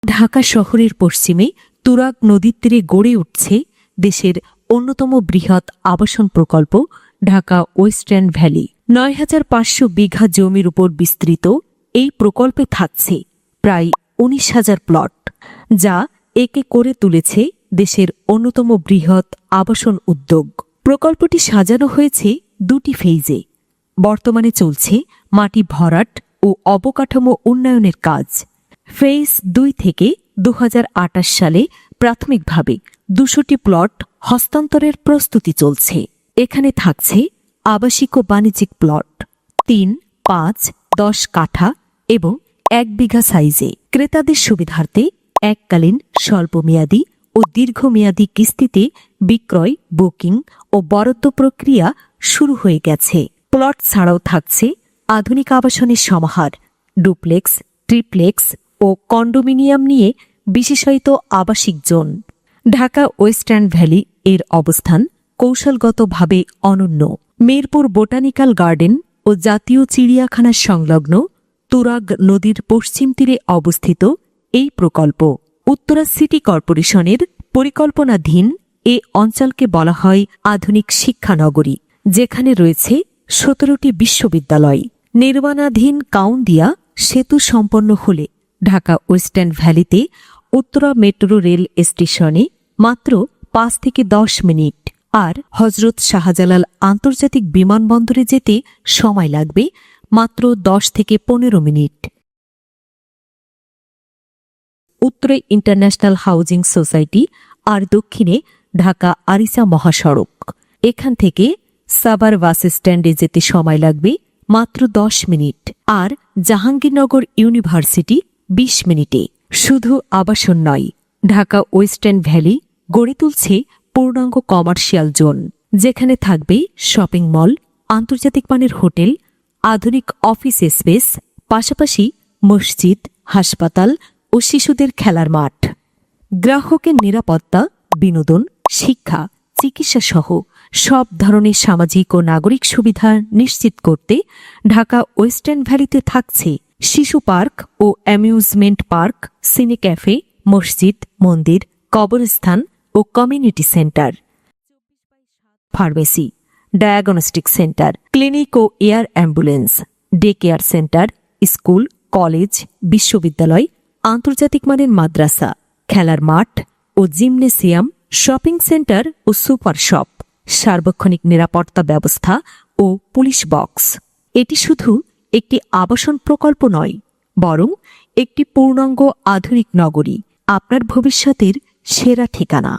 ঢাকা শহরের পশ্চিমে তুরাগ নদীর তীরে গড়ে উঠছে দেশের অন্যতম বৃহৎ আবাসন প্রকল্প ঢাকা ওয়েস্টার্ন ভ্যালি। ৯,৫০০ বিঘা জমির উপর বিস্তৃত এই প্রকল্পে থাকছে প্রায় ১৯,০০০ প্লট, যা একে করে তুলেছে দেশের অন্যতম বৃহৎ আবাসন উদ্যোগ। প্রকল্পটি সাজানো হয়েছে দুটি ফেজে। বর্তমানে চলছে মাটি ভরাট ও অবকাঠামো উন্নয়নের কাজ। ফেজ ২ থেকে ২০২৮ সালে প্রাথমিকভাবে ২০০টি প্লট হস্তান্তরের প্রস্তুতি চলছে। এখানে থাকছে আবাসিক ও বাণিজ্যিক প্লট ৩, ৫, ১০ কাঠা এবং ১ বিঘা সাইজে। ক্রেতাদের সুবিধার্থে এককালীন, স্বল্পমেয়াদী ও দীর্ঘমেয়াদী কিস্তিতে বিক্রয়, বুকিং ও বরাদ্দ প্রক্রিয়া শুরু হয়ে গেছে। প্লট ছাড়াও থাকছে আধুনিক আবাসনের সমাহার, ডুপ্লেক্স, ট্রিপ্লেক্স ও কন্ডোমিনিয়াম নিয়ে বিশেষায়িত আবাসিক জোন। ঢাকা ওয়েস্টার্ন ভ্যালি এর অবস্থান কৌশলগতভাবে অনন্য। মিরপুর বোটানিক্যাল গার্ডেন ও জাতীয় চিড়িয়াখানার সংলগ্ন তুরাগ নদীর পশ্চিম তীরে অবস্থিত এই প্রকল্প উত্তরা সিটি কর্পোরেশনের পরিকল্পনাধীন এ অঞ্চলকে বলা হয় আধুনিক শিক্ষানগরী, যেখানে রয়েছে ১৭টি বিশ্ববিদ্যালয়। নির্মাণাধীন কাউন্দিয়া সেতু সম্পন্ন হলে ঢাকা ওয়েস্টার্ন ভ্যালিতে উত্তরা মেট্রো রেল স্টেশনে মাত্র ৫ থেকে ১০ মিনিট, আর হজরত শাহজালাল আন্তর্জাতিক বিমানবন্দরে যেতে সময় লাগবে মাত্র ১০ থেকে ১৫ মিনিট। উত্তরে ইন্টারন্যাশনাল হাউজিং সোসাইটি আর দক্ষিণে ঢাকা আরিচা মহাসড়ক। এখান থেকে সাভার বাস স্ট্যান্ডে যেতে সময় লাগবে মাত্র ১০ মিনিট, আর জাহাঙ্গীরনগর ইউনিভার্সিটি ২০ মিনিটে। শুধু আবাসন নয়, ঢাকা ওয়েস্টার্ন ভ্যালি গড়ে তুলছে পূর্ণাঙ্গ কমার্শিয়াল জোন, যেখানে থাকবে শপিং মল, আন্তর্জাতিক মানের হোটেল, আধুনিক অফিস স্পেস, পাশাপাশি মসজিদ, হাসপাতাল ও শিশুদের খেলার মাঠ। গ্রাহকের নিরাপত্তা, বিনোদন, শিক্ষা, চিকিৎসা সহ সব ধরনের সামাজিক ও নাগরিক সুবিধা নিশ্চিত করতে ঢাকা ওয়েস্টার্ন ভ্যালিতে থাকছে শিশু পার্ক ও অ্যামিউজমেন্ট পার্ক, সিনে ক্যাফে, মসজিদ, মন্দির, কবরস্থান ও community centre, pharmacy, diagnostic centre, clinic ও air ambulance, day care centre, school, college, বিশ্ববিদ্যালয়, আন্তর্জাতিক মানের মাদ্রাসা, খেলার মাঠ ও জিমনেসিয়াম, শপিং সেন্টার ও সুপার শপ, সার্বক্ষণিক নিরাপত্তা ব্যবস্থা ও পুলিশ বক্স। এটি শুধু একটি আবাসন প্রকল্প নয়, বরং একটি পূর্ণাঙ্গ আধুনিক নগরী, আপনার ভবিষ্যতের সেরা ঠিকানা।